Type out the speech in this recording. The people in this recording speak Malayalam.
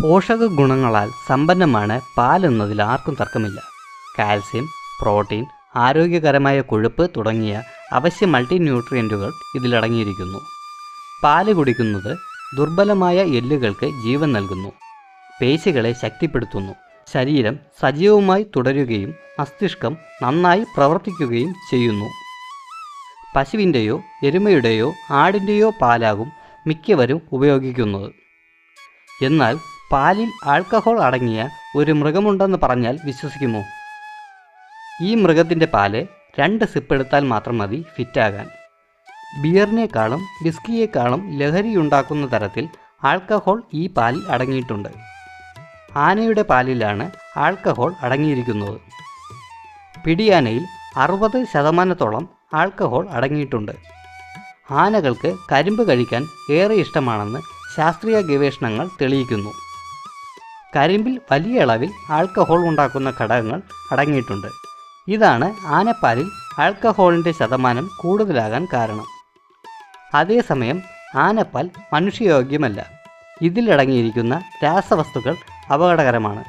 പോഷക ഗുണങ്ങളാൽ സമ്പന്നമാണ് പാലെന്നതിൽ ആർക്കും തർക്കമില്ല. കാൽസ്യം, പ്രോട്ടീൻ, ആരോഗ്യകരമായ കൊഴുപ്പ് തുടങ്ങിയ അവശ്യ മൾട്ടിന്യൂട്രിയൻറ്റുകൾ ഇതിലടങ്ങിയിരിക്കുന്നു. പാല് കുടിക്കുന്നത് ദുർബലമായ എല്ലുകൾക്ക് ജീവൻ നൽകുന്നു, പേശികളെ ശക്തിപ്പെടുത്തുന്നു, ശരീരം സജീവമായി തുടരുകയും മസ്തിഷ്കം നന്നായി പ്രവർത്തിക്കുകയും ചെയ്യുന്നു. പശുവിൻ്റെയോ എരുമയുടെയോ ആടിൻ്റെയോ പാലാകും മിക്കവരും ഉപയോഗിക്കുന്നത്. എന്നാൽ പാലിൽ ആൽക്കഹോൾ അടങ്ങിയ ഒരു മൃഗമുണ്ടെന്ന് പറഞ്ഞാൽ വിശ്വസിക്കുമോ? ഈ മൃഗത്തിൻ്റെ പാല് 2 സിപ്പ് എടുത്താൽ മാത്രം മതി ഫിറ്റാകാൻ. ബിയറിനേക്കാളും വിസ്കിയേക്കാളും ലഹരിയുണ്ടാക്കുന്ന തരത്തിൽ ആൽക്കഹോൾ ഈ പാലിൽ അടങ്ങിയിട്ടുണ്ട്. ആനയുടെ പാലിലാണ് ആൽക്കഹോൾ അടങ്ങിയിരിക്കുന്നത്. പിടിയാനയിൽ 60% ആൽക്കഹോൾ അടങ്ങിയിട്ടുണ്ട്. ആനകൾക്ക് കരിമ്പ് കഴിക്കാൻ ഏറെ ഇഷ്ടമാണെന്ന് ശാസ്ത്രീയ ഗവേഷണങ്ങൾ തെളിയിക്കുന്നു. കരിമ്പിൽ വലിയ അളവിൽ ആൽക്കഹോൾ ഉണ്ടാക്കുന്ന ഘടകങ്ങൾ അടങ്ങിയിട്ടുണ്ട്. ഇതാണ് ആനപ്പാലിൽ ആൽക്കഹോളിൻ്റെ ശതമാനം കൂടുതലാകാൻ കാരണം. അതേസമയം ആനപ്പാൽ മനുഷ്യയോഗ്യമല്ല. ഇതിലടങ്ങിയിരിക്കുന്ന രാസവസ്തുക്കൾ അപകടകരമാണ്.